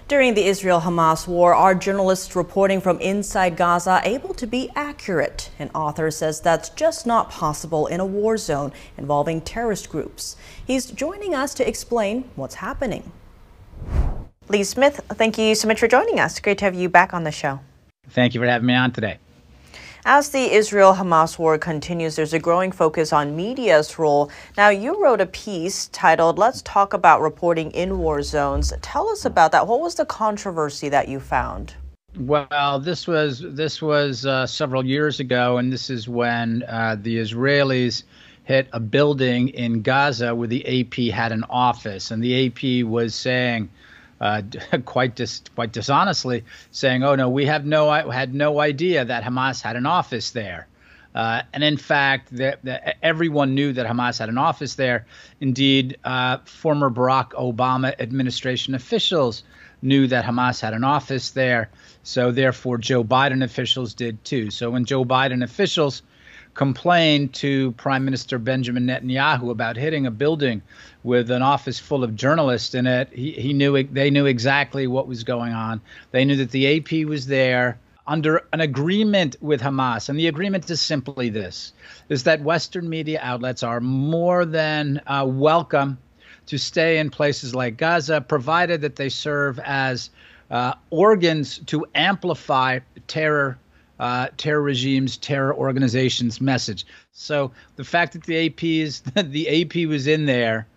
During the Israel-Hamas war, are journalists reporting from inside Gaza able to be accurate? An author says that's just not possible in a war zone involving terrorist groups. He's joining us to explain what's happening. Lee Smith, thank you so much for joining us. Great to have you back on the show. Thank you for having me on today. As the Israel-Hamas war continues, there's a growing focus on media's role. Now, you wrote a piece titled, "Let's Talk About Reporting in War Zones." Tell us about that. What was the controversy that you found? Well, this was several years ago, and this is when the Israelis hit a building in Gaza where the AP had an office, and the AP was saying, quite dishonestly, saying, "Oh no, we had no idea that Hamas had an office there." And in fact, everyone knew that Hamas had an office there. Indeed, former Barack Obama administration officials knew that Hamas had an office there. So therefore, Joe Biden officials did too. So when Joe Biden officials complained to Prime Minister Benjamin Netanyahu about hitting a building with an office full of journalists in it, they knew exactly what was going on. They knew that the AP was there under an agreement with Hamas. And the agreement is simply this, is that Western media outlets are more than welcome to stay in places like Gaza, provided that they serve as organs to amplify terror regimes, terror organizations' message. So the fact that the AP was in there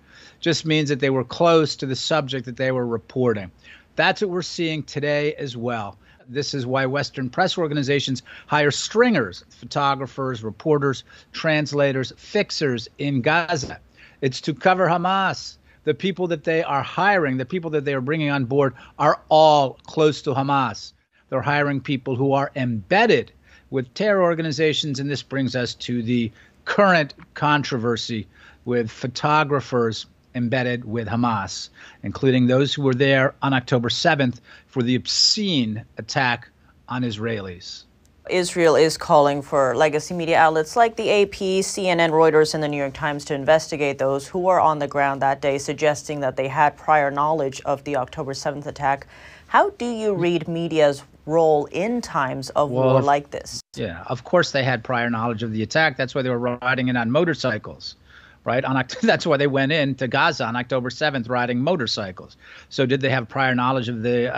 just means that they were close to the subject that they were reporting. That's what we're seeing today as well. This is why Western press organizations hire stringers, photographers, reporters, translators, fixers in Gaza. It's to cover Hamas. The people that they are hiring, the people that they are bringing on board are all close to Hamas. They're hiring people who are embedded with terror organizations, and this brings us to the current controversy with photographers embedded with Hamas, including those who were there on October 7th for the obscene attack on Israelis. Israel is calling for legacy media outlets like the AP, CNN, Reuters, and the New York Times to investigate those who were on the ground that day, suggesting that they had prior knowledge of the October 7th attack. How do you read media's role in times of war like this? Yeah, of course they had prior knowledge of the attack. That's why they were riding in on motorcycles, right? That's why they went into Gaza on October 7th riding motorcycles. So did they have prior knowledge of the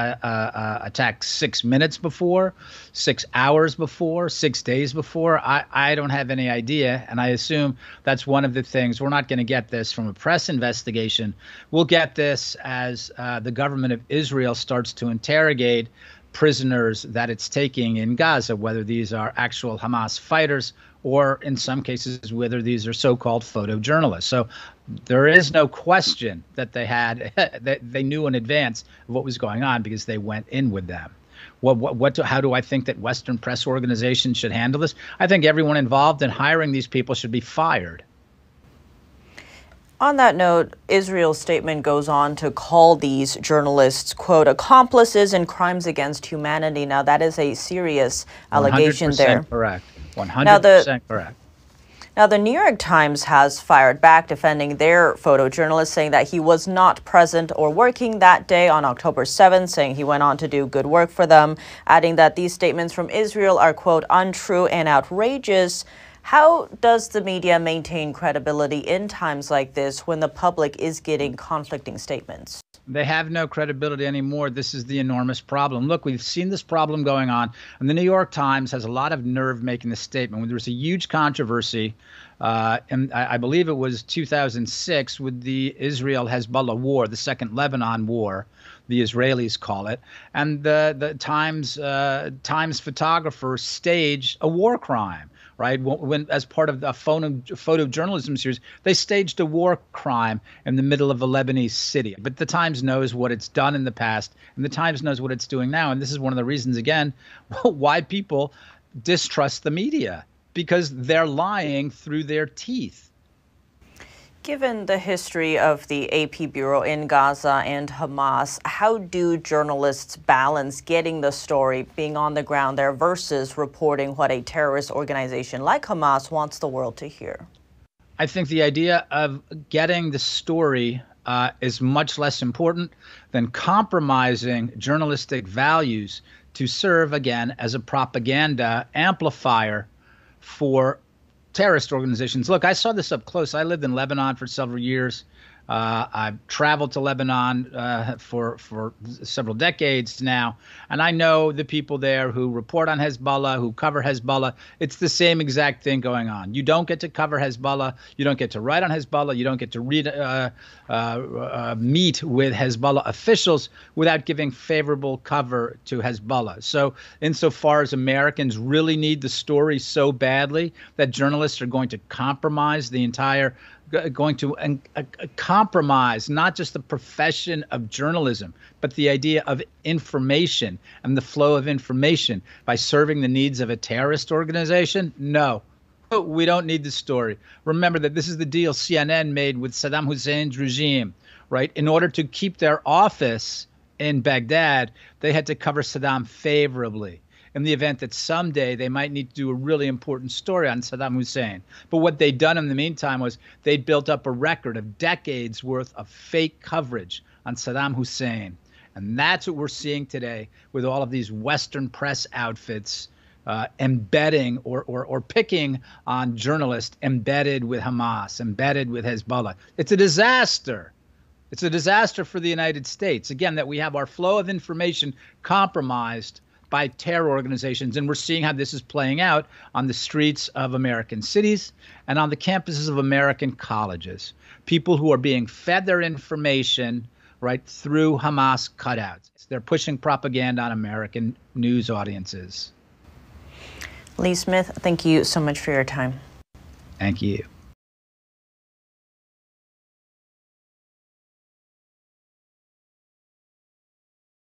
attack 6 minutes before, 6 hours before, 6 days before? I don't have any idea, and I assume that's one of the things. We're not going to get this from a press investigation. We'll get this as the government of Israel starts to interrogate prisoners that it's taking in Gaza, whether these are actual Hamas fighters or in some cases whether these are so-called photojournalists. So there is no question that that they knew in advance of what was going on because they went in with them. How do I think that Western press organizations should handle this? I think everyone involved in hiring these people should be fired. On that note, Israel's statement goes on to call these journalists, quote, accomplices in crimes against humanity. Now, that is a serious allegation there. 100% correct. 100% correct. Now, the New York Times has fired back, defending their photojournalist, saying that he was not present or working that day on October 7th, saying he went on to do good work for them, adding that these statements from Israel are, quote, untrue and outrageous. How does the media maintain credibility in times like this when the public is getting conflicting statements? They have no credibility anymore. This is the enormous problem. Look, we've seen this problem going on, and the New York Times has a lot of nerve making this statement. When there was a huge controversy, and I believe it was 2006, with the Israel-Hezbollah war, the second Lebanon war, the Israelis call it, and the Times photographers staged a war crime. Right, when as part of the photojournalism series, they staged a war crime in the middle of a Lebanese city. But the Times knows what it's done in the past, and the Times knows what it's doing now. And this is one of the reasons, again, why people distrust the media, because they're lying through their teeth. Given the history of the AP bureau in Gaza and Hamas, how do journalists balance getting the story, being on the ground there, versus reporting what a terrorist organization like Hamas wants the world to hear? I think the idea of getting the story is much less important than compromising journalistic values to serve, again, as a propaganda amplifier for terrorist organizations. Look, I saw this up close. I lived in Lebanon for several years. I've traveled to Lebanon for several decades now, and I know the people there who report on Hezbollah, who cover Hezbollah. It's the same exact thing going on. You don't get to cover Hezbollah. You don't get to write on Hezbollah. You don't get to read, meet with Hezbollah officials without giving favorable cover to Hezbollah. So insofar as Americans really need the story so badly that journalists are going to compromise the entire compromise not just the profession of journalism, but the idea of information and the flow of information by serving the needs of a terrorist organization? No, we don't need the story. Remember that this is the deal CNN made with Saddam Hussein's regime, right? In order to keep their office in Baghdad, they had to cover Saddam favorably in the event that someday they might need to do a really important story on Saddam Hussein. But what they'd done in the meantime was they built up a record of decades worth of fake coverage on Saddam Hussein. And that's what we're seeing today with all of these Western press outfits embedding or picking on journalists embedded with Hamas, embedded with Hezbollah. It's a disaster. It's a disaster for the United States. Again, that we have our flow of information compromised by terror organizations. And we're seeing how this is playing out on the streets of American cities and on the campuses of American colleges. People who are being fed their information right through Hamas cutouts. They're pushing propaganda on American news audiences. Lee Smith, thank you so much for your time. Thank you.